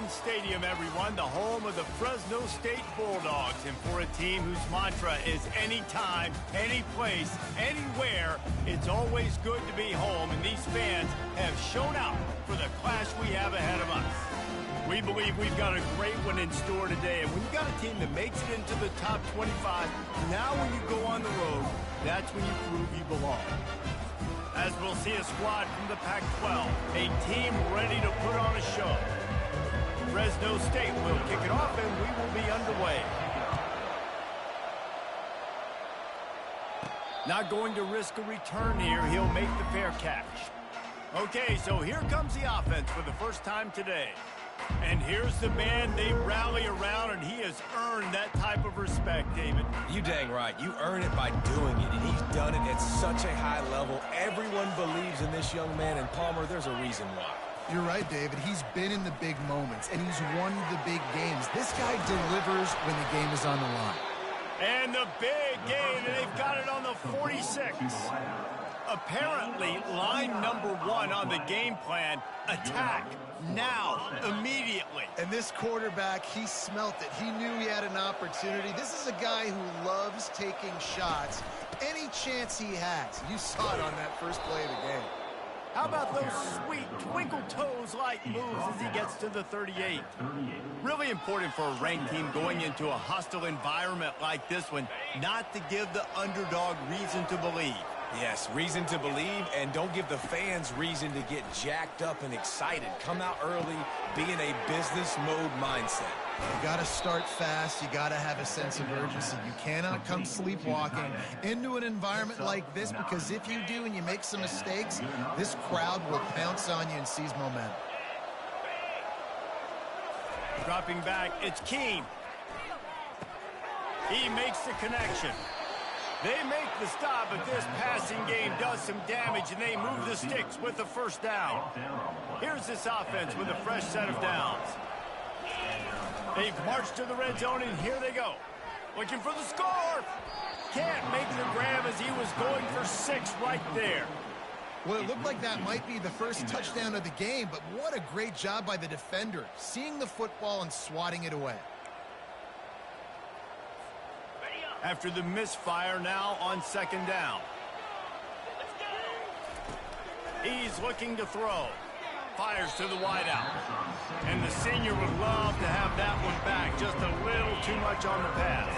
Stadium, everyone, the home of the Fresno State Bulldogs. And for a team whose mantra is anytime, any place, anywhere, it's always good to be home. And these fans have shown out for the clash we have ahead of us. We believe we've got a great one in store today. And when you've got a team that makes it into the top 25, now when you go on the road, that's when you prove you belong. As we'll see a squad from the Pac-12, a team ready to put on a show. Fresno State will kick it off, and we will be underway. Not going to risk a return here. He'll make the fair catch. Okay, so here comes the offense for the first time today. And here's the man they rally around, and he has earned that type of respect, David. You dang right. You earn it by doing it, and he's done it at such a high level. Everyone believes in this young man, and Palmer, there's a reason why. You're right, David. He's been in the big moments, and he's won the big games. This guy delivers when the game is on the line. And the big game, and they've got it on the 46. Apparently, line number one on the game plan, attack now, immediately. And this quarterback, he smelt it. He knew he had an opportunity. This is a guy who loves taking shots any chance he has. You saw it on that first play of the game. How about those sweet twinkle toes-like moves as he gets to the 38? Really important for a ranked team going into a hostile environment like this one, not to give the underdog reason to believe. Yes, reason to believe, and don't give the fans reason to get jacked up and excited. Come out early, be in a business mode mindset. You got to start fast. You got to have a sense of urgency. You cannot come sleepwalking into an environment like this, because if you do and you make some mistakes, this crowd will pounce on you and seize momentum. Dropping back, it's Keene. He makes the connection. They make the stop, but this passing game does some damage, and they move the sticks with the first down. Here's this offense with a fresh set of downs. They've marched to the red zone, and here they go. Looking for the score. Can't make the grab as he was going for 6 right there. Well, it looked like that might be the first touchdown of the game, but what a great job by the defender, seeing the football and swatting it away. After the misfire, now on second down. He's looking to throw. Fires to the wideout. And the senior would love to have that one back. Just a little too much on the pass.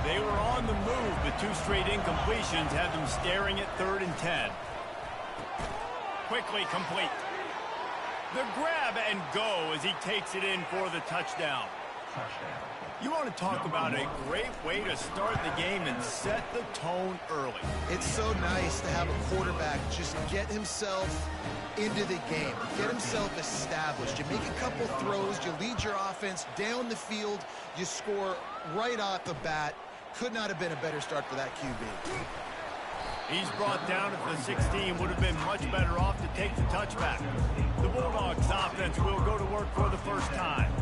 They were on the move, but 2 straight incompletions had them staring at 3rd and 10. Quickly complete. The grab and go as he takes it in for the touchdown. You want to talk about a great way to start the game and set the tone early. It's so nice to have a quarterback just get himself into the game, get himself established. You make a couple throws, you lead your offense down the field, you score right off the bat. Could not have been a better start for that QB. He's brought down at the 16, would have been much better off to take the touchback. The Bulldogs offense will go to work for the first time.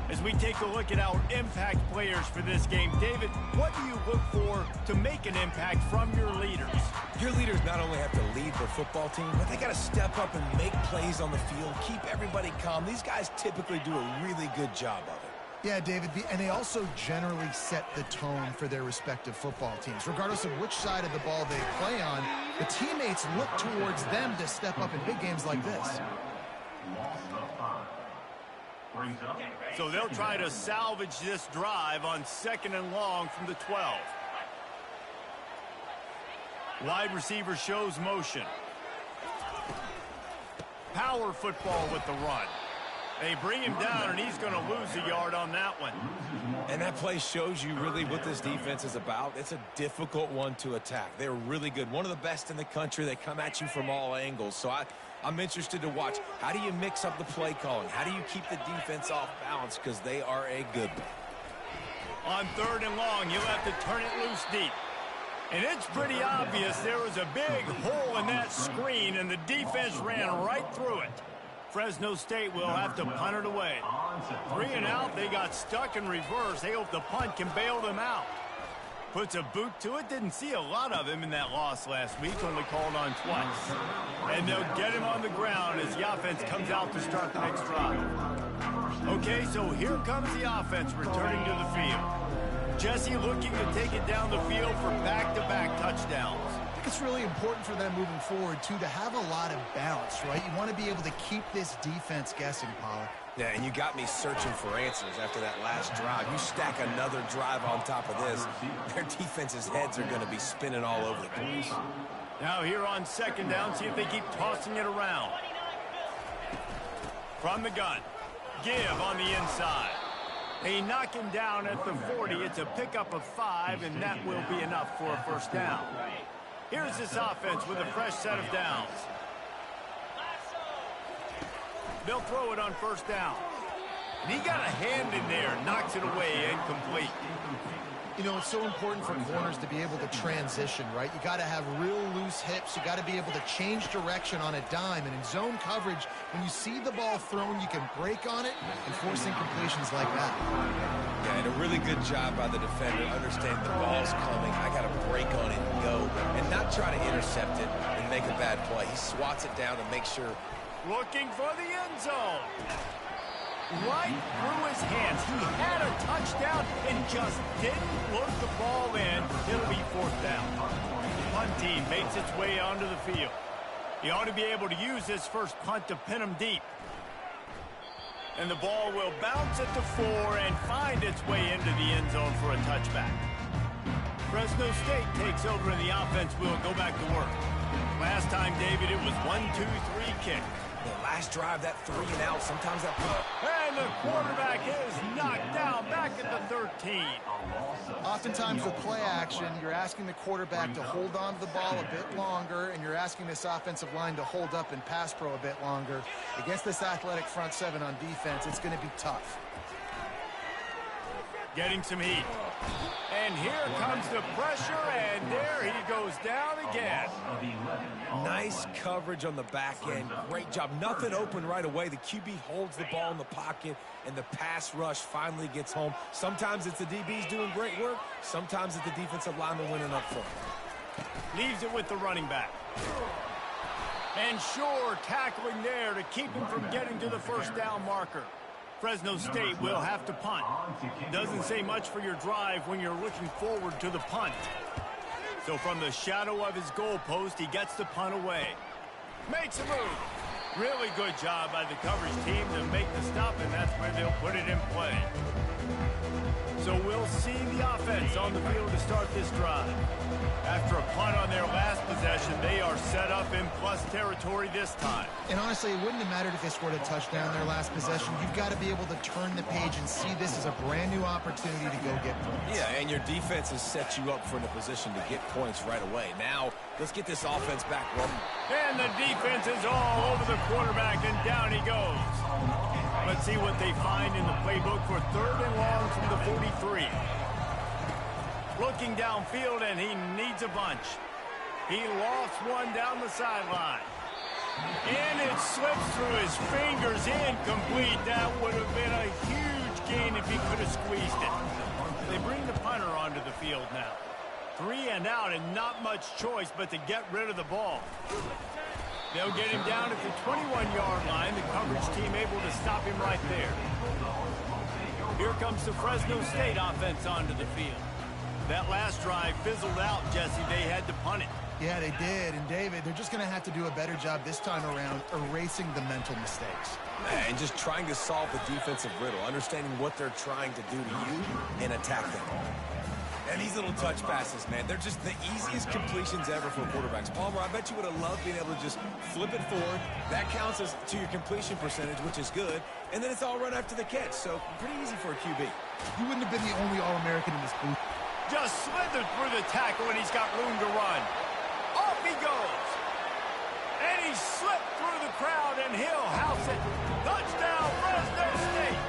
As we take a look at our impact players for this game, David, what do you look for to make an impact from your leaders? Your leaders not only have to lead their football team, but they got to step up and make plays on the field, keep everybody calm. These guys typically do a really good job of it. Yeah, David, and they also generally set the tone for their respective football teams. Regardless of which side of the ball they play on, the teammates look towards them to step up in big games like this. So they'll try to salvage this drive on 2nd and long from the 12. Wide receiver shows motion. Power football with the run. They bring him down, and he's going to lose a yard on that one. And that play shows you really what this defense is about. It's a difficult one to attack. They're really good. One of the best in the country. They come at you from all angles. So I'm interested to watch. How do you mix up the play calling? How do you keep the defense off balance? Because they are a good one. On 3rd and long, you'll have to turn it loose deep. And it's pretty obvious there was a big hole in that screen, and the defense ran right through it. Fresno State will have to punt it away. 3 and out, they got stuck in reverse. They hope the punt can bail them out. Puts a boot to it. Didn't see a lot of him in that loss last week, only called on twice. And they'll get him on the ground as the offense comes out to start the next drive. Okay, so here comes the offense returning to the field. Jesse looking to take it down the field for back-to-back touchdowns. I think it's really important for them moving forward, too, to have a lot of bounce, right? You want to be able to keep this defense guessing, Pollard. Yeah, and you got me searching for answers after that last drive. You stack another drive on top of this, their defense's heads are going to be spinning all over the place. Now here on second down, see if they keep tossing it around. From the gun, give on the inside. They knock him down at the 40. It's a pickup of 5, and that will be enough for a first down. Here's this offense with a fresh set of downs. They'll throw it on first down. And he got a hand in there, knocks it away, incomplete. You know, it's so important for corners to be able to transition, right? You got to have real loose hips. You got to be able to change direction on a dime. And in zone coverage, when you see the ball thrown, you can break on it and force incompletions like that. Yeah, and a really good job by the defender understanding the ball's coming. I got to break on it and go, and not try to intercept it and make a bad play. He swats it down and makes sure. Looking for the end zone. Right through his hands. He had a touchdown and just didn't look the ball in. It'll be fourth down. Punt team makes its way onto the field. He ought to be able to use this first punt to pin him deep. And the ball will bounce at the 4 and find its way into the end zone for a touchback. Fresno State takes over and the offense will go back to work. Last time, David, it was 1-2-3 kick. The last drive, that 3 and out, sometimes that... And the quarterback is knocked down back at the 13. Oftentimes with play action, you're asking the quarterback to hold on to the ball a bit longer, and you're asking this offensive line to hold up in pass pro a bit longer. Against this athletic front 7 on defense, it's going to be tough. Getting some heat. And here comes the pressure, and there he goes down again. Nice coverage on the back end. Great job. Nothing open right away. The QB holds the ball in the pocket, and the pass rush finally gets home. Sometimes it's the DBs doing great work. Sometimes it's the defensive lineman winning up front. Leaves it with the running back. And sure, tackling there to keep him from getting to the first down marker. Fresno State will have to punt. Doesn't say much for your drive when you're looking forward to the punt. So from the shadow of his goalpost, he gets the punt away. Makes a move. Really good job by the coverage team to make the stop, and that's where they'll put it in play. So we'll see the offense on the field to start this drive. After a punt on their last possession, they are set up in plus territory this time. And honestly, it wouldn't have mattered if they scored a touchdown their last possession. You've got to be able to turn the page and see this as a brand new opportunity to go get points. Yeah, and your defense has set you up for a position to get points right away. Now, let's get this offense back running. And the defense is all over the quarterback, and down he goes. Let's see what they find in the playbook for 3rd and long from the 43. Looking downfield, and he needs a bunch. He lost one down the sideline. And it slips through his fingers, incomplete. That would have been a huge gain if he could have squeezed it. They bring the punter onto the field now. 3 and out, and not much choice but to get rid of the ball. They'll get him down at the 21-yard line. The coverage team able to stop him right there. Here comes the Fresno State offense onto the field. That last drive fizzled out, Jesse. They had to punt it. Yeah, they did. And, David, they're just going to have to do a better job this time around erasing the mental mistakes. And just trying to solve the defensive riddle, understanding what they're trying to do to you and attack them. And these little touch passes, man, they're just the easiest completions ever for quarterbacks. Palmer, I bet you would have loved being able to just flip it forward. That counts as to your completion percentage, which is good. And then it's all run after the catch, so pretty easy for a QB. He wouldn't have been the only All-American in this booth. Just slithered through the tackle, and he's got room to run. Off he goes. And he slipped through the crowd, and he'll house it. Touchdown, Fresno State.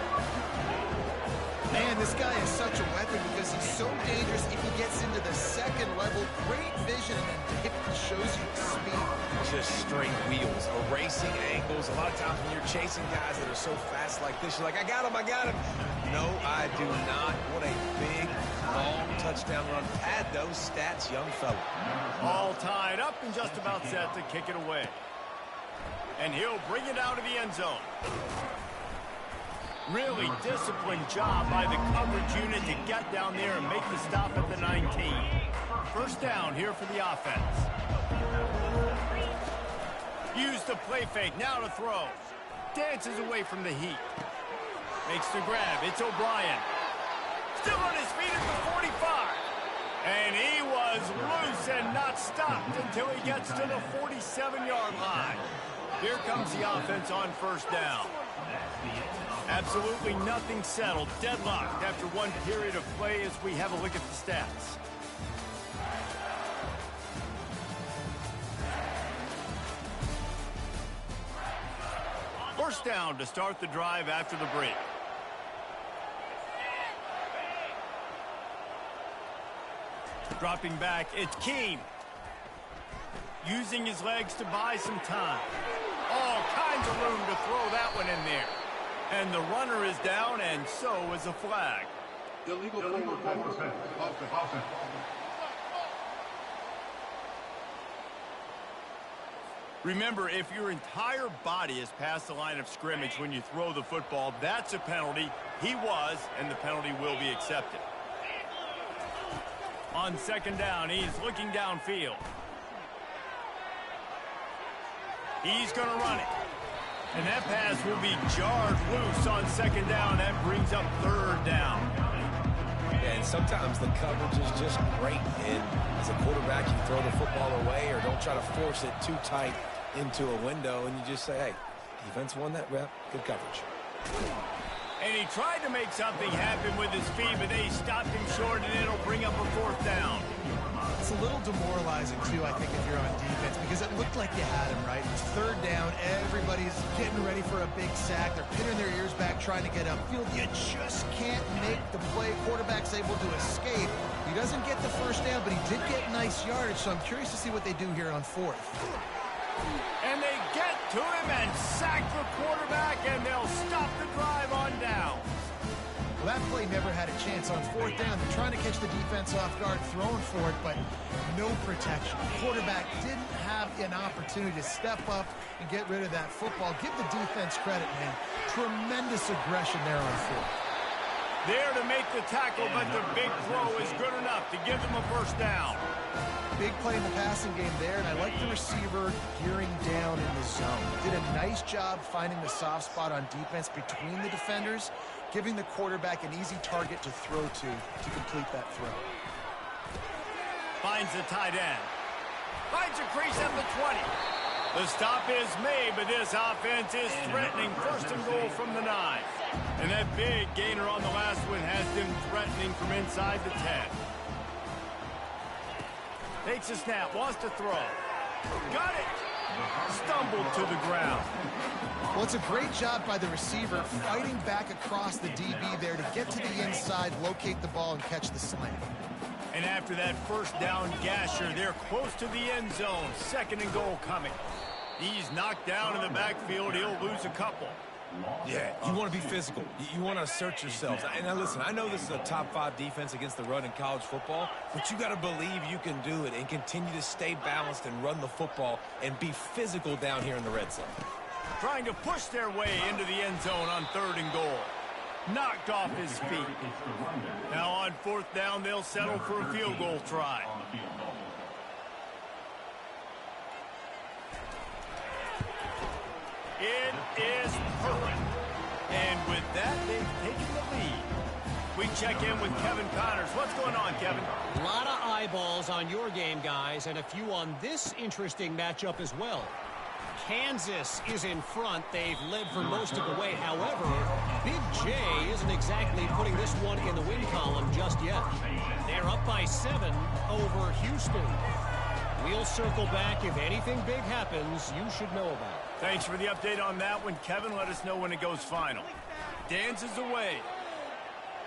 Man, this guy is such a weapon because he's so dangerous if he gets into the second level. Great vision, and it shows you speed. Just straight wheels, erasing angles. A lot of times when you're chasing guys that are so fast like this, you're like, I got him. No, I do not. What a big, long touchdown run. Pad those stats, young fella. All tied up and just about set to kick it away. And he'll bring it out of the end zone. Really disciplined job by the coverage unit to get down there and make the stop at the 19. First down here for the offense. Use the play fake, now to throw. Dances away from the heat. Makes the grab, it's O'Brien. Still on his feet at the 45. And he was loose and not stopped until he gets to the 47-yard line. Here comes the offense on first down. Absolutely nothing settled. Deadlocked after one period of play as we have a look at the stats. First down to start the drive after the break. Dropping back, it's Keene. Using his legs to buy some time. All kinds of room to throw that one in there. And the runner is down, and so is a flag. Illegal forward offense. Remember, if your entire body is past the line of scrimmage when you throw the football, that's a penalty. He was, and the penalty will be accepted. On second down, he's looking downfield. He's going to run it. And that pass will be jarred loose on second down. That brings up third down. And sometimes the coverage is just great. And as a quarterback, you throw the football away or don't try to force it too tight into a window. And you just say, hey, defense won that rep. Good coverage. And he tried to make something happen with his feet, but they stopped him short, and it'll bring up a fourth down. It's a little demoralizing, too, I think, if you're on defense, because it looked like you had him, right? It's third down. Everybody's getting ready for a big sack. They're pinning their ears back, trying to get upfield. You just can't make the play. Quarterback's able to escape. He doesn't get the first down, but he did get nice yardage, so I'm curious to see what they do here on fourth. And they get to him and sack the quarterback, and they'll stop the drive on down. Well, that play never had a chance on fourth down. They're trying to catch the defense off guard, throwing for it, but no protection. The quarterback didn't have an opportunity to step up and get rid of that football. Give the defense credit, man. Tremendous aggression there on fourth. There to make the tackle, but the big throw is good enough to give them a first down. Big play in the passing game there, and I like the receiver gearing down in the zone. Did a nice job finding the soft spot on defense between the defenders, giving the quarterback an easy target to throw to complete that throw. Finds the tight end. Finds a crease at the 20. The stop is made, but this offense is threatening. First and goal from the 9. And that big gainer on the last one has them threatening from inside the 10. Takes a snap, wants to throw. Got it! Stumbled to the ground. Well, it's a great job by the receiver fighting back across the DB there to get to the inside, locate the ball, and catch the slant. And after that first down gasher, they're close to the end zone. Second and goal coming. He's knocked down in the backfield. He'll lose a couple. Yeah, you want to be physical. You want to assert yourselves. And now listen, I know this is a top 5 defense against the run in college football, but you got to believe you can do it and continue to stay balanced and run the football and be physical down here in the red zone. Trying to push their way into the end zone on third and goal. Knocked off his feet. Now on fourth down, they'll settle for a field goal try. It is perfect. And with that, they've taken the lead. We check in with Kevin Connors. What's going on, Kevin? A lot of eyeballs on your game, guys, and a few on this interesting matchup as well. Kansas is in front. They've led for most of the way. However, Big J isn't exactly putting this one in the win column just yet. They're up by 7 over Houston. We'll circle back. If anything big happens, you should know about it. Thanks for the update on that one, Kevin. Let us know when it goes final. Dances away.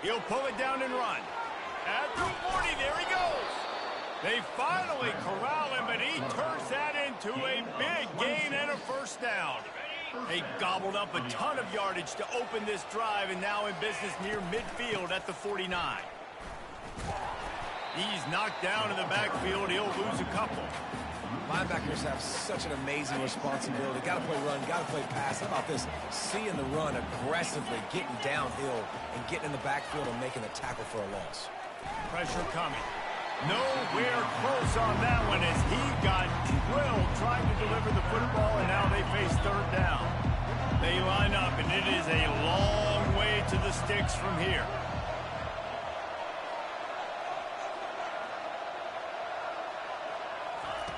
He'll pull it down and run. At the 40, there he goes. They finally corral him, but he turns that into a big gain and a first down. They gobbled up a ton of yardage to open this drive, and now in business near midfield at the 49. He's knocked down in the backfield. He'll lose a couple. Linebackers have such an amazing responsibility. Got to play run, got to play pass. How about this? Seeing the run aggressively, getting downhill, and getting in the backfield and making a tackle for a loss. Pressure coming. Nowhere close on that one as he got drilled trying to deliver the football, and now they face third down. They line up, and it is a long way to the sticks from here.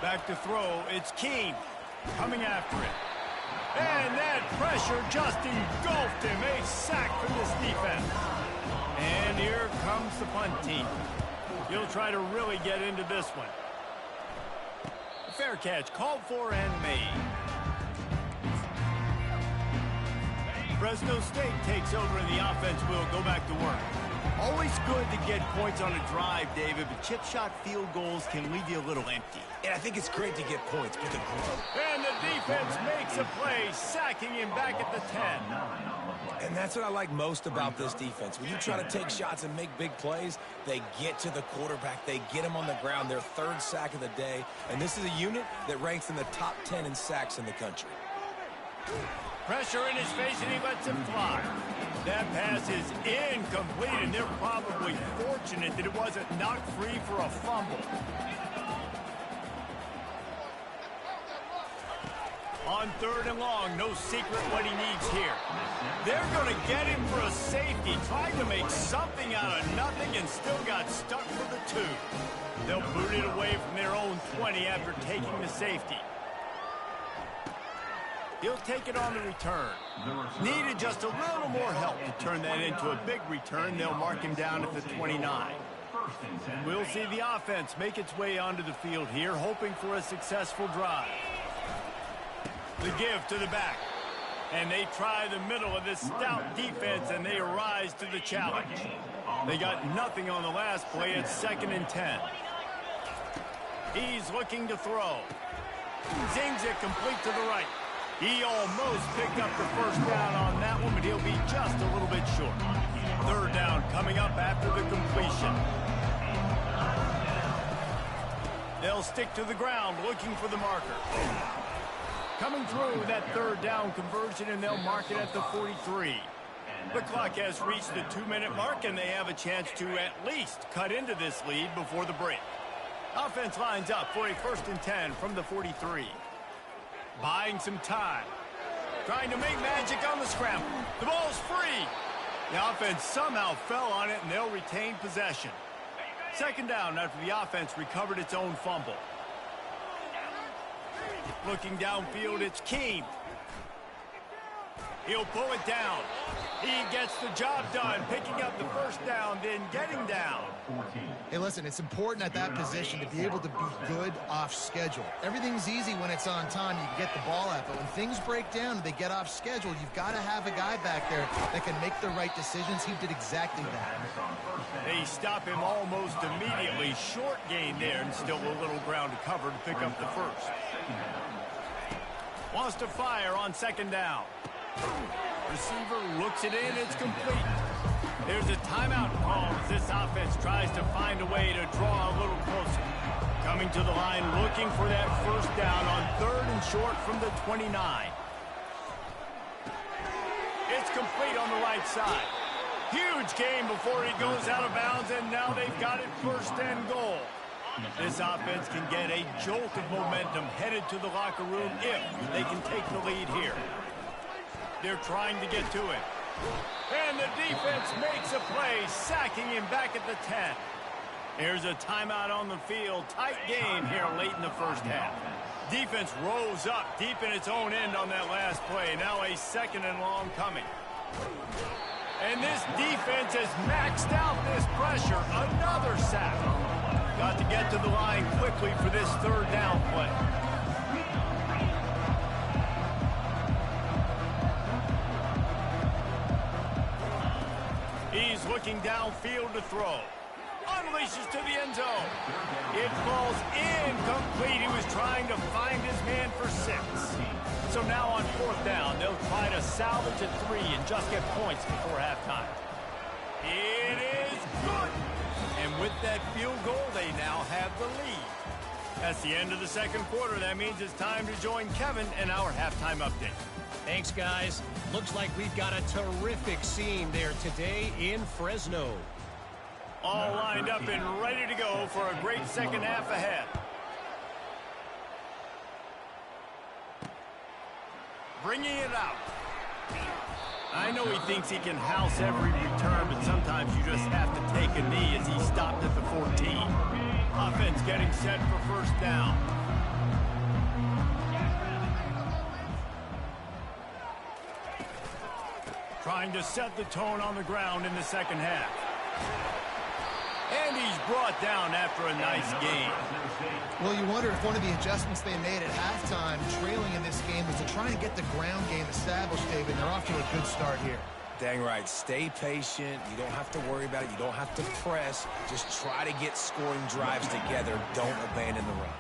Back to throw, it's Keene coming after it. And that pressure just engulfed him. A sack for this defense. And here comes the punt team. He'll try to really get into this one. Fair catch, called for and made. Fresno State takes over and the offense will go back to work. Always good to get points on a drive, David, but chip shot field goals can leave you a little empty. And I think it's great to get points, but and the defense makes a play, sacking him back at the 10. And that's what I like most about this defense. When you try to take shots and make big plays, they get to the quarterback, they get him on the ground, their third sack of the day, and this is a unit that ranks in the top 10 in sacks in the country. Pressure in his face, and he lets him fly. That pass is incomplete, and they're probably fortunate that it wasn't knocked free for a fumble. On third and long, no secret what he needs here. They're going to get him for a safety, trying to make something out of nothing, and still got stuck for the 2. They'll boot it away from their own 20 after taking the safety. He'll take it on the return. Needed just a little more help to turn that into a big return. They'll mark him down at the 29. We'll see the offense make its way onto the field here, hoping for a successful drive. The give to the back. And they try the middle of this stout defense, and they rise to the challenge. They got nothing on the last play. It's 2nd and 10. He's looking to throw. Zings it complete to the right. He almost picked up the first down on that one, but he'll be just a little bit short. Third down coming up after the completion. They'll stick to the ground looking for the marker. Coming through that third down conversion, and they'll mark it at the 43. The clock has reached the 2-minute mark, and they have a chance to at least cut into this lead before the break. Offense lines up for a 1st and 10 from the 43. Buying some time. Trying to make magic on the scramble. The ball's free. The offense somehow fell on it, and they'll retain possession. 2nd down after the offense recovered its own fumble. Looking downfield, it's Keene. He'll pull it down. He gets the job done, picking up the first down, then getting down. Hey, listen, it's important at that position to be able to be good off schedule. Everything's easy when it's on time. You can get the ball out, but when things break down and they get off schedule, you've got to have a guy back there that can make the right decisions. He did exactly that. They stop him almost immediately. Short gain there, and still a little ground to cover to pick up the first. Wants to fire on 2nd down. Receiver looks it in, it's complete. There's a timeout call as this offense tries to find a way to draw a little closer. Coming to the line, looking for that first down on 3rd and short from the 29. It's complete on the right side. Huge gain before he goes out of bounds, and now they've got it 1st and goal. This offense can get a jolt of momentum headed to the locker room if they can take the lead here. They're trying to get to it. And the defense makes a play, sacking him back at the 10. Here's a timeout on the field. Tight game here late in the first half. Defense rose up deep in its own end on that last play. Now a 2nd and long coming. And this defense has maxed out this pressure. Another sack. Got to get to the line quickly for this 3rd down play. He's looking downfield to throw. Unleashes to the end zone. It falls incomplete. He was trying to find his man for 6. So now on 4th down, they'll try to salvage a 3 and just get points before halftime. It is good. And with that field goal, they now have the lead. That's the end of the second quarter. That means it's time to join Kevin in our halftime update. Thanks, guys. Looks like we've got a terrific scene there today in Fresno. All lined up and ready to go for a great second half ahead. Bringing it out. I know he thinks he can house every return, but sometimes you just have to take a knee as he stopped at the 14. Offense getting set for first down. Trying to set the tone on the ground in the second half. And he's brought down after a nice game. Well, you wonder if one of the adjustments they made at halftime, trailing in this game, was to try and get the ground game established, David. They're off to a good start here. Dang right. Stay patient. You don't have to worry about it. You don't have to press. Just try to get scoring drives together. Don't abandon the run.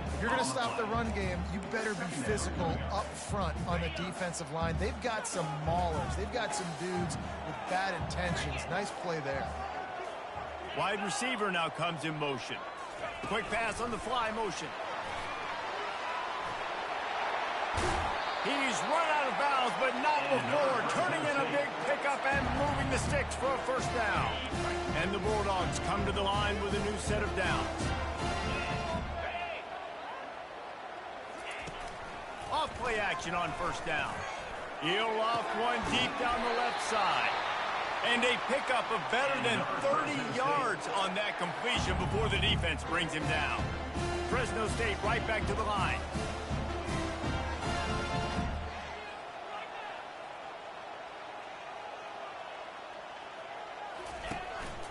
If you're going to stop the run game, you better be physical up front on the defensive line. They've got some maulers. They've got some dudes with bad intentions. Nice play there. Wide receiver now comes in motion. Quick pass on the fly motion. He's run out of bounds, but not before turning in a big pickup and moving the sticks for a first down. And the Bulldogs come to the line with a new set of downs. Off play action on first down. He'll loft one deep down the left side. And a pickup of better than 30 yards on that completion before the defense brings him down. Fresno State right back to the line.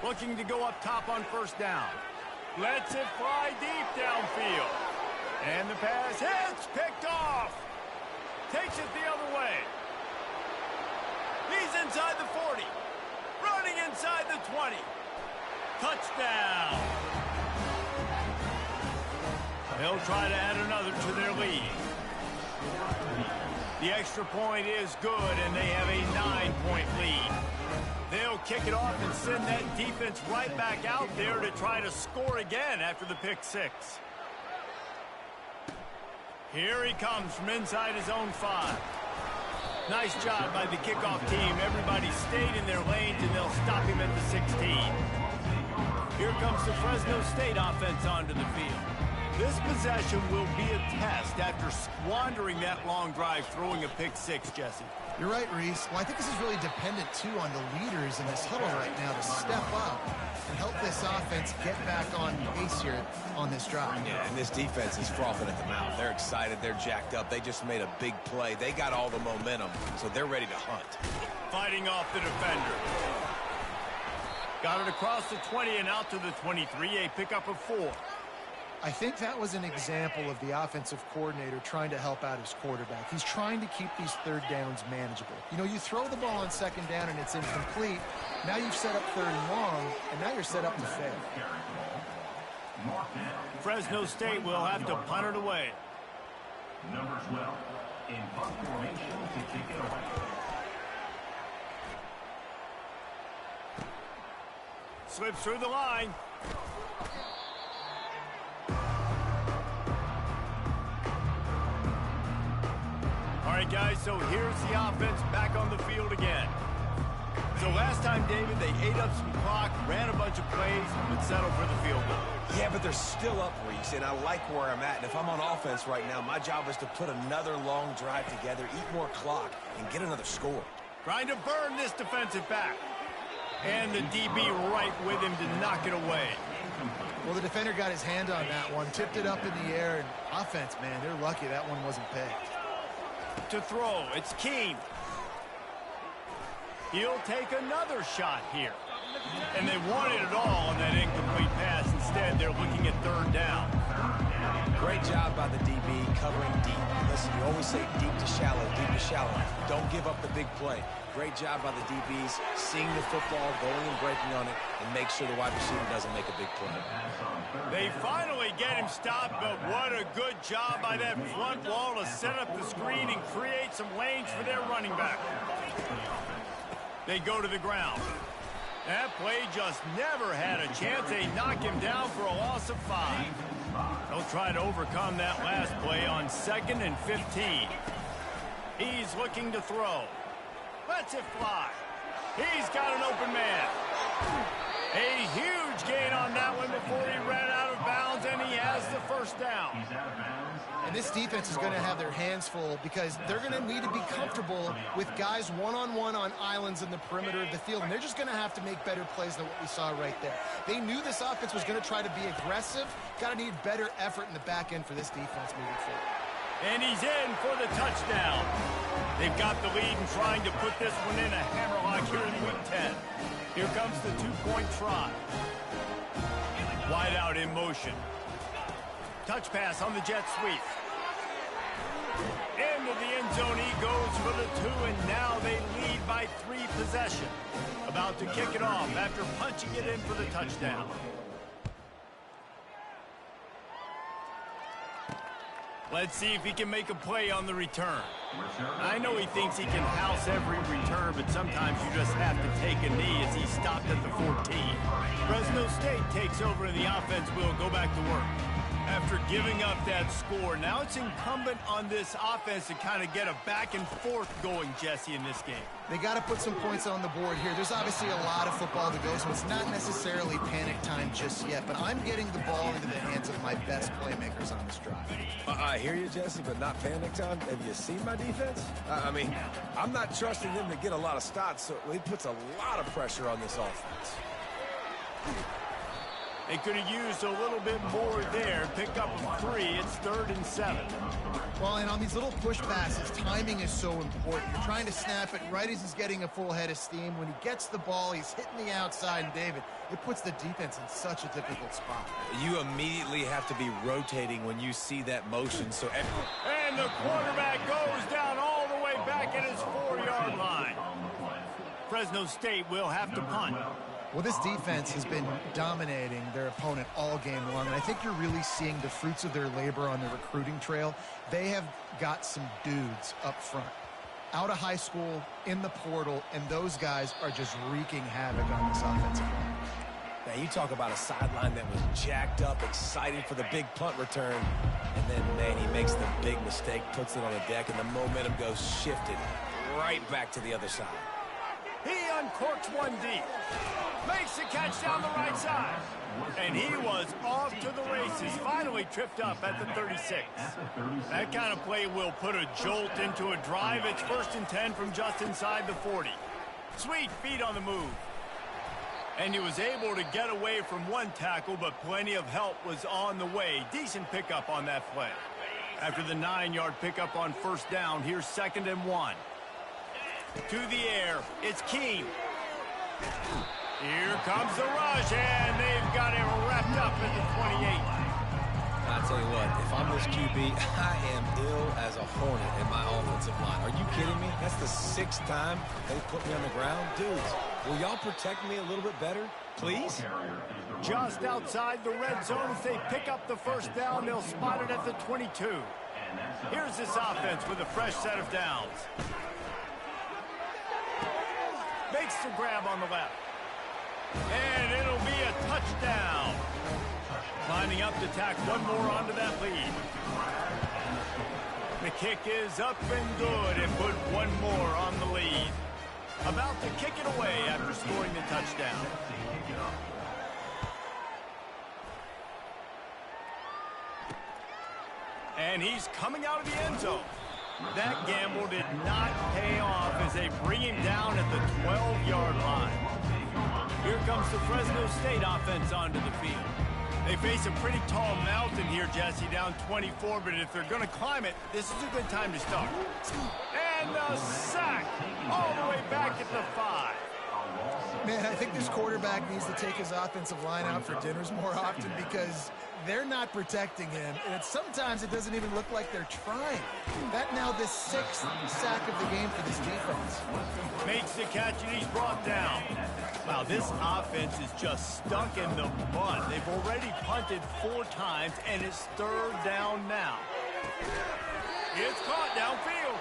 Looking to go up top on first down. Lets it fly deep downfield. And the pass hits, picked off. Takes it the other way. He's inside the 40. Running inside the 20. Touchdown. They'll try to add another to their lead. The extra point is good, and they have a 9-point lead. They'll kick it off and send that defense right back out there to try to score again after the pick six. Here he comes from inside his own 5. Nice job by the kickoff team. Everybody stayed in their lanes, and they'll stop him at the 16. Here comes the Fresno State offense onto the field. This possession will be a test after squandering that long drive, throwing a pick six, Jesse. You're right, Reese. Well, I think this is really dependent, too, on the leaders in this huddle right now to step up and help this offense get back on pace here on this drive. Yeah, and this defense is frothing at the mouth. They're excited. They're jacked up. They just made a big play. They got all the momentum, so they're ready to hunt. Fighting off the defender. Got it across the 20 and out to the 23, a pickup of 4. I think that was an example of the offensive coordinator trying to help out his quarterback. He's trying to keep these third downs manageable. You know, you throw the ball on second down and it's incomplete. Now you've set up third and long, and now you're set up to fail. Fresno State will have to punt it away. Number 12 in punt formation to kick it away. Slips through the line. All right, guys, so here's the offense back on the field again. So last time, David, they ate up some clock, ran a bunch of plays, but settled for the field goal. Yeah, but they're still up, Reese, and I like where I'm at. And if I'm on offense right now, my job is to put another long drive together, eat more clock, and get another score. Trying to burn this defensive back. And the DB right with him to knock it away. Well, the defender got his hand on that one, tipped it up in the air, and offense, man, they're lucky that one wasn't pegged. To throw, it's Keene. He'll take another shot here. And they wanted it all on that incomplete pass. Instead, they're looking at third down. Great job by the DB covering deep. Listen, you always say deep to shallow, deep to shallow. Don't give up the big play. Great job by the DBs, seeing the football, going and breaking on it, and make sure the wide receiver doesn't make a big play. They finally get him stopped, but what a good job by that front wall to set up the screen and create some lanes for their running back. They go to the ground. That play just never had a chance. They knock him down for a loss of 5. They'll try to overcome that last play on 2nd and 15. He's looking to throw. Lets it fly. He's got an open man. A huge gain on that one before he ran out of bounds, and he has the first down. And this defense is going to have their hands full because they're going to need to be comfortable with guys one-on-one on islands in the perimeter of the field, and they're just going to have to make better plays than what we saw right there. They knew this offense was going to try to be aggressive. Got to need better effort in the back end for this defense moving forward. And he's in for the touchdown. They've got the lead and trying to put this one in a hammerlock here in week 10. Here comes the two-point try. Wide out in motion. Touch pass on the jet sweep. Into the end zone he goes for the 2, and now they lead by 3 possessions. About to kick it off after punching it in for the touchdown. Let's see if he can make a play on the return. I know he thinks he can house every return, but sometimes you just have to take a knee as he stopped at the 14. Fresno State takes over and the offense will go back to work. After giving up that score, now it's incumbent on this offense to kind of get a back and forth going, Jesse, in this game. They got to put some points on the board here. There's obviously a lot of football to go, so it's not necessarily panic time just yet, but I'm getting the ball into the hands of my best playmakers on this drive. I hear you, Jesse, but not panic time. Have you seen my defense? I mean, I'm not trusting them to get a lot of stops, so it puts a lot of pressure on this offense. They could have used a little bit more there. Pick up a 3. It's 3rd and 7. Well, and on these little push passes, timing is so important. You're trying to snap it right as he's getting a full head of steam. When he gets the ball, he's hitting the outside, and David, it puts the defense in such a difficult spot. You immediately have to be rotating when you see that motion. And the quarterback goes down all the way back at his 4-yard line. Fresno State will have to punt. Well, this defense has been dominating their opponent all game long, and I think you're really seeing the fruits of their labor on the recruiting trail. They have got some dudes up front, out of high school, in the portal, and those guys are just wreaking havoc on this offensive line. Now, you talk about a sideline that was jacked up, excited for the big punt return, and then, man, he makes the big mistake, puts it on the deck, and the momentum goes shifted right back to the other side. He uncorks one deep. Makes the catch down the right side. And he was off to the races. Finally tripped up at the 36. That kind of play will put a jolt into a drive. It's 1st and 10 from just inside the 40. Sweet feet on the move. And he was able to get away from one tackle, but plenty of help was on the way. Decent pickup on that play. After the 9-yard pickup on 1st down, here's 2nd and 1. To the air, it's Keene. Here comes the rush, and they've got it wrapped up at the 28. I'll tell you what, if I'm this QB, I am ill as a hornet in my offensive line. Are you kidding me? That's the 6th time they put me on the ground. Dudes, will y'all protect me a little bit better, please? Just outside the red zone as they pick up the 1st down. They'll spot it at the 22. Here's this offense with a fresh set of downs. Makes the grab on the left. And it'll be a touchdown. Lining up to tack one more onto that lead. The kick is up and good and put one more on the lead. About to kick it away after scoring the touchdown. And he's coming out of the end zone. That gamble did not pay off as they bring him down at the 12-yard line. Here comes the Fresno State offense onto the field. They face a pretty tall mountain here, Jesse, down 24, but if they're going to climb it, this is a good time to start. And a sack all the way back at the 5. Man, I think this quarterback needs to take his offensive line out for dinners more often because they're not protecting him, and sometimes it doesn't even look like they're trying. That now the 6th sack of the game for this defense. Makes the catch, and he's brought down. Wow, this offense is just stuck in the mud. They've already punted 4 times, and it's 3rd down now. It's caught downfield.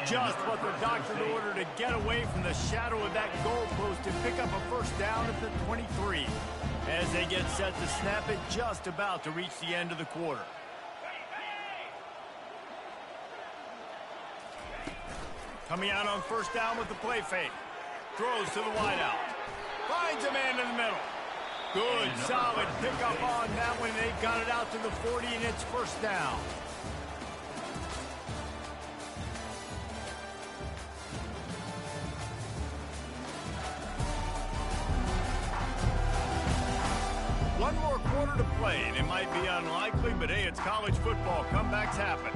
Just what the doctor ordered to get away from the shadow of that goalpost and pick up a 1st first down at the 23 as they get set to snap it just about to reach the end of the quarter. Coming out on first down with the play fake. Throws to the wideout. Finds a man in the middle. Good, solid pickup on that one. They got it out to the 40, and it's first down. One more quarter to play, and it might be unlikely, but hey, it's college football. Comebacks happen.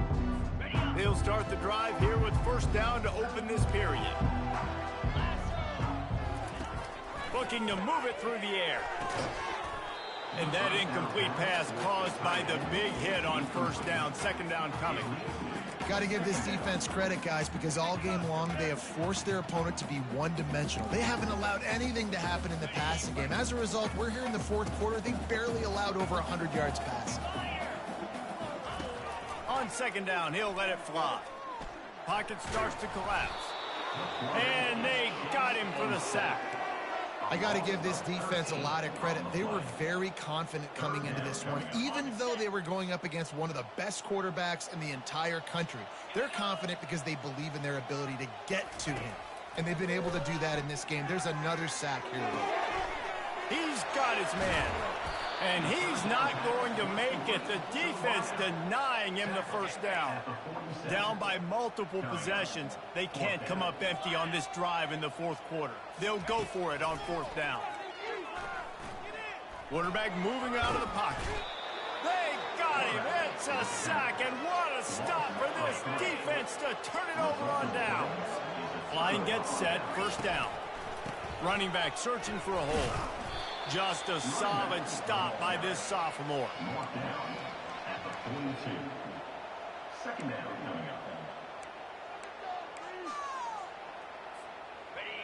They'll start the drive here with first down to open this period. Looking to move it through the air. And that incomplete pass caused by the big hit on first down. Second down coming. Got to give this defense credit, guys, because all game long they have forced their opponent to be one-dimensional. They haven't allowed anything to happen in the passing game. As a result, we're here in the fourth quarter. They barely allowed over 100 yards passing. On second down, he'll let it fly. Pocket starts to collapse. And they got him for the sack. I got to give this defense a lot of credit. They were very confident coming into this one, even though they were going up against one of the best quarterbacks in the entire country. They're confident because they believe in their ability to get to him, and they've been able to do that in this game. There's another sack here. He's got his man, and he's not going to make it. The defense denying him the first down. Down by multiple possessions, they can't come up empty on this drive in the fourth quarter. They'll go for it on fourth down. Quarterback moving out of the pocket. They got him. It's a sack, and what a stop for this defense to turn it over on downs. Line gets set, first down. Running back searching for a hole. Just a solid stop by this sophomore. At the 42. Second down coming up.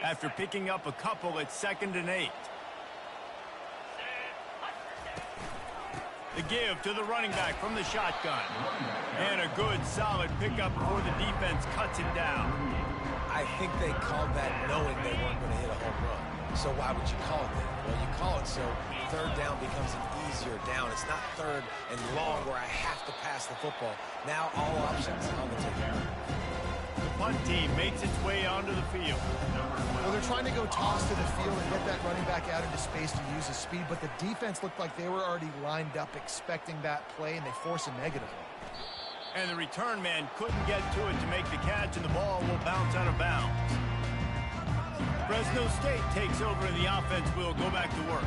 After picking up a couple, it's 2nd and 8. The give to the running back from the shotgun. And a good, solid pickup before the defense cuts it down. I think they called that knowing they weren't going to hit a home run. So why would you call it that? Well, you call it so third down becomes an easier down. It's not third and long where I have to pass the football. Now all options on the table. The punt team makes its way onto the field. Well, they're trying to go toss to the field and get that running back out into space to use his speed, but the defense looked like they were already lined up expecting that play, and they force a negative one. And the return man couldn't get to it to make the catch, and the ball will bounce out of bounds. Fresno State takes over, and the offense will go back to work.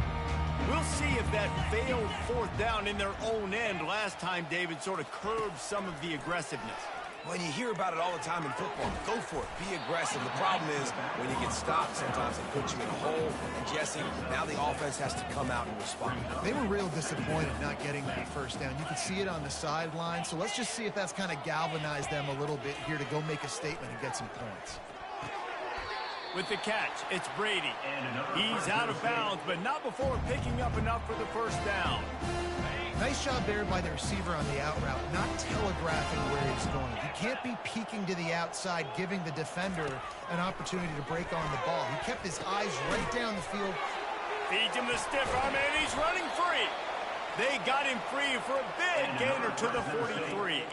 We'll see if that failed fourth down in their own end last time, David, sort of curbed some of the aggressiveness. When you hear about it all the time in football, go for it. Be aggressive. The problem is when you get stopped, sometimes it puts you in a hole. And, Jesse, now the offense has to come out and respond. They were real disappointed not getting that first down. You could see it on the sideline. So let's just see if that's kind of galvanized them a little bit here to go make a statement and get some points. With the catch, it's Brady. He's out of bounds, but not before picking up enough for the first down. Nice job there by the receiver on the out route, not telegraphing where he's going. He can't be peeking to the outside, giving the defender an opportunity to break on the ball. He kept his eyes right down the field. Feeds him the stiff arm, and he's running free. They got him free for a big gainer to the 43.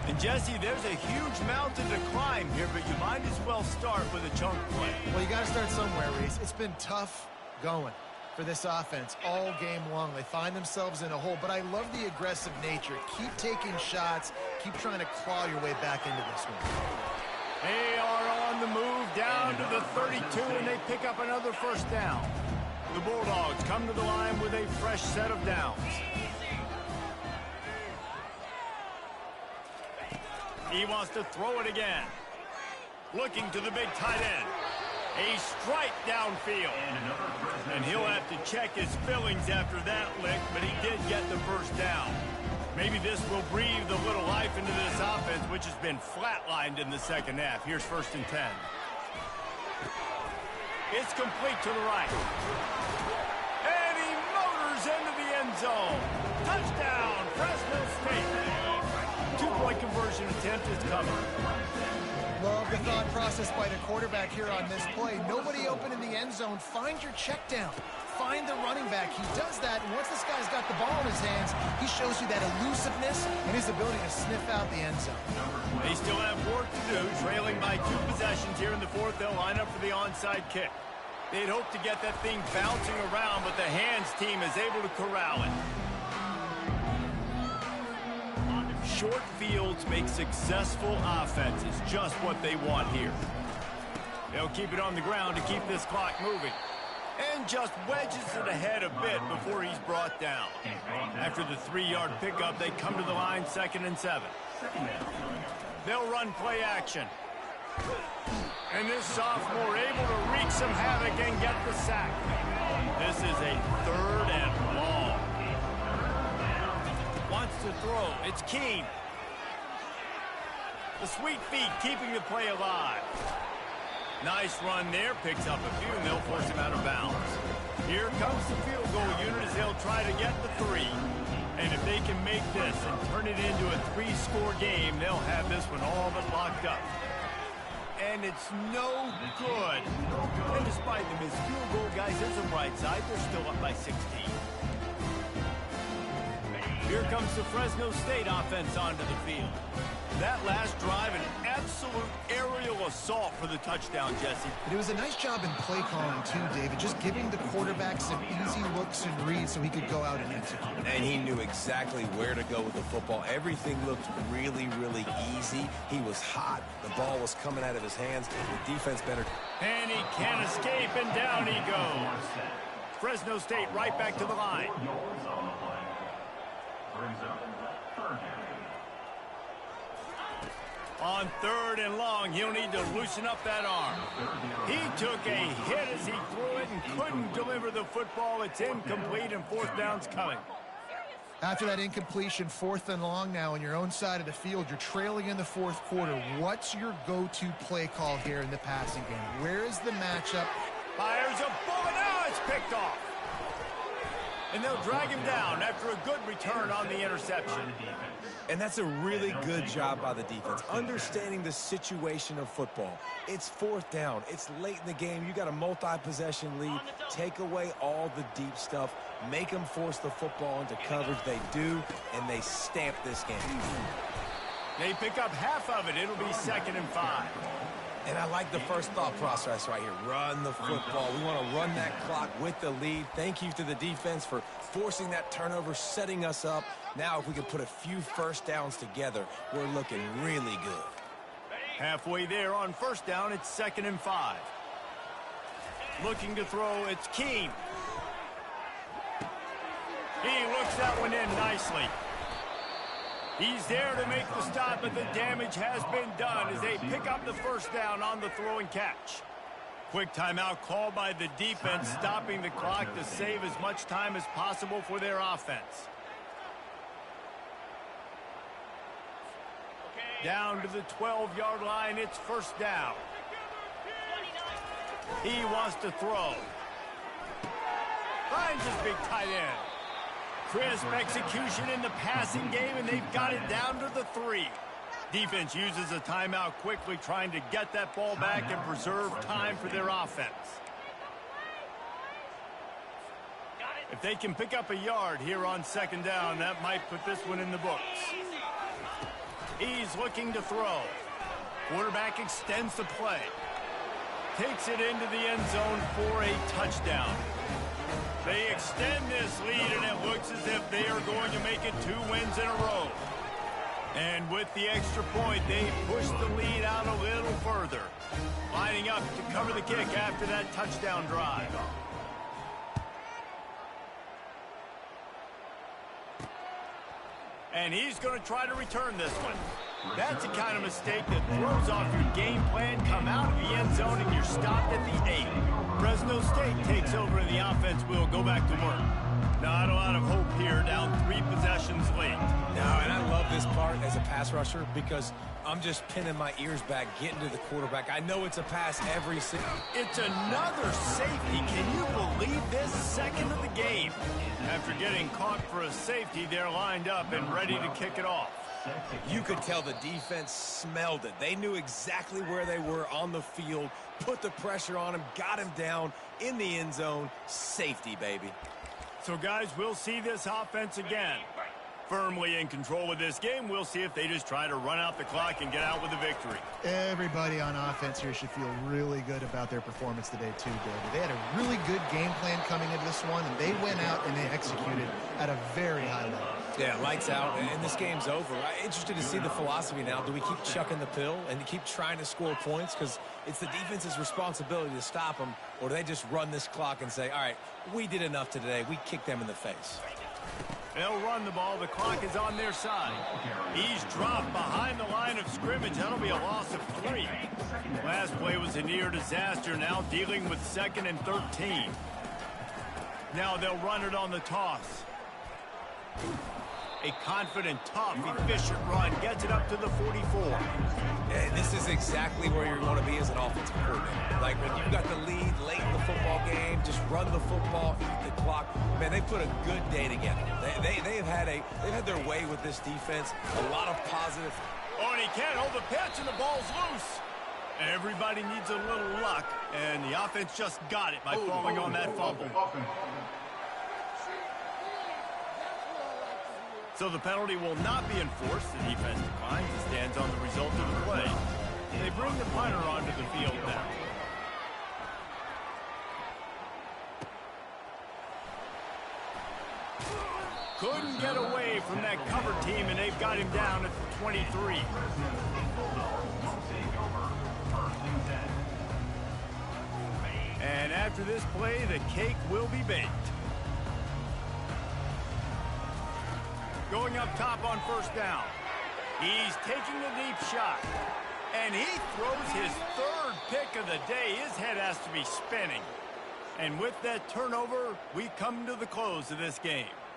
And, Jesse, there's a huge mountain to climb here, but you might as well start with a chunk play. Well, you got to start somewhere, Reese. It's been tough going for this offense all game long. They find themselves in a hole, but I love the aggressive nature. Keep taking shots. Keep trying to claw your way back into this one. They are on the move down to the 32, and they pick up another first down. The Bulldogs come to the line with a fresh set of downs. He wants to throw it again. Looking to the big tight end. A strike downfield. And he'll have to check his fillings after that lick, but he did get the first down. Maybe this will breathe a little life into this offense, which has been flatlined in the second half. Here's 1st and 10. It's complete to the right. And he motors into the end zone. Touchdown, Fresno State. Two-point conversion attempt is covered. Love the thought process by the quarterback here on this play. Nobody open in the end zone. Find your check down. Find the running back. He does that, and once this guy's got the ball in his hands, he shows you that elusiveness and his ability to sniff out the end zone. They still have work to do, trailing by 2 possessions here in the fourth. They'll line up for the onside kick. They'd hope to get that thing bouncing around, but the hands team is able to corral it. Short fields make successful offenses, just what they want here. They'll keep it on the ground to keep this clock moving. And just wedges it ahead a bit before he's brought down. After the 3-yard pickup, they come to the line 2nd and 7. They'll run play action. And this sophomore able to wreak some havoc and get the sack. This is a 3rd and long. Wants to throw. It's Keene. The sweet feet keeping the play alive. Nice run there. Picks up a few, and they'll force him out of bounds. Here comes the field goal unit as they'll try to get the 3. And if they can make this and turn it into a 3-score game, they'll have this one all but locked up. And it's no good. And despite the missed field goal, guys, there's a bright side. They're still up by 16. Here comes the Fresno State offense onto the field. That last drive, an absolute aerial assault for the touchdown, Jesse. But it was a nice job in play calling, too, David. Just giving the quarterback some easy looks and reads so he could go out and execute. And he knew exactly where to go with the football. Everything looked really, really easy. He was hot. The ball was coming out of his hands. The defense better. And he can't escape, and down he goes. Fresno State right back to the line. On 3rd and long, he'll need to loosen up that arm. He took a hit as he threw it and couldn't deliver the football. It's incomplete, and 4th down's coming. After that incompletion, 4th and long now on your own side of the field, you're trailing in the 4th quarter. What's your go-to play call here in the passing game? Where is the matchup? Fires a bullet. Now it's picked off. And they'll drag him down after a good return on the interception. And that's a really good job by the defense, understanding the situation of football. It's 4th down. It's late in the game. You got a multi-possession lead. Take away all the deep stuff. Make them force the football into coverage. They do, and they stamp this game. They pick up half of it. It'll be 2nd and 5. And I like the first thought process right here. Run the football. We want to run that clock with the lead. Thank you to the defense for forcing that turnover, setting us up. Now, if we can put a few first downs together, we're looking really good. Halfway there on 1st down, it's 2nd and 5. Looking to throw, it's Keene. He looks that one in nicely. He's there to make the stop, but the damage has been done as they pick up the 1st down on the throw and catch. Quick timeout called by the defense, stopping the clock to save as much time as possible for their offense. Down to the 12-yard line, it's 1st down. He wants to throw. Finds his big tight end. Crisp execution in the passing game, and they've got it down to the 3. Defense uses a timeout quickly, trying to get that ball back and preserve time for their offense. If they can pick up a yard here on 2nd down, that might put this one in the books. He's looking to throw. Quarterback extends the play. Takes it into the end zone for a touchdown. They extend this lead, and it looks as if they are going to make it 2 wins in a row. And with the extra point, they push the lead out a little further. Lining up to cover the kick after that touchdown drive. And he's going to try to return this one. That's the kind of mistake that throws off your game plan. Come out of the end zone and you're stopped at the 8. Fresno State takes over and the offense will go back to work. Not a lot of hope here, down 3 possessions late. No, and I love this part as a pass rusher because I'm just pinning my ears back, getting to the quarterback. I know it's a pass every single. It's another safety. Can you believe this? 2nd of the game. After getting caught for a safety, they're lined up and ready to kick it off. You could tell the defense smelled it. They knew exactly where they were on the field, put the pressure on him, got him down in the end zone. Safety, baby. So, guys, we'll see this offense again. Firmly in control of this game. We'll see if they just try to run out the clock and get out with a victory. Everybody on offense here should feel really good about their performance today too, David. They had a really good game plan coming into this one, and they went out and they executed at a very high level. Yeah, lights out, and this game's over. I'm interested to see the philosophy now. Do we keep chucking the pill and keep trying to score points because it's the defense's responsibility to stop them, or do they just run this clock and say, all right, we did enough today. We kicked them in the face. They'll run the ball. The clock is on their side. He's dropped behind the line of scrimmage. That'll be a loss of 3. Last play was a near disaster. Now dealing with 2nd and 13. Now they'll run it on the toss. A confident, tough, efficient run. Gets it up to the 44. And this is exactly where you're going to be as an offensive coordinator. Like when you've got the lead late in the football game, just run the football, eat the clock. Man, they put a good day together. They've had their way with this defense. A lot of positive. Oh, and he can't hold the pitch, and the ball's loose. Everybody needs a little luck, and the offense just got it by falling on that fumble. So the penalty will not be enforced. The defense declines and stands on the result of the play. They bring the punter onto the field now. Couldn't get away from that cover team, and they've got him down at the 23. And after this play, the cake will be baked. Going up top on 1st down. He's taking a deep shot. And he throws his 3rd pick of the day. His head has to be spinning. And with that turnover, we come to the close of this game.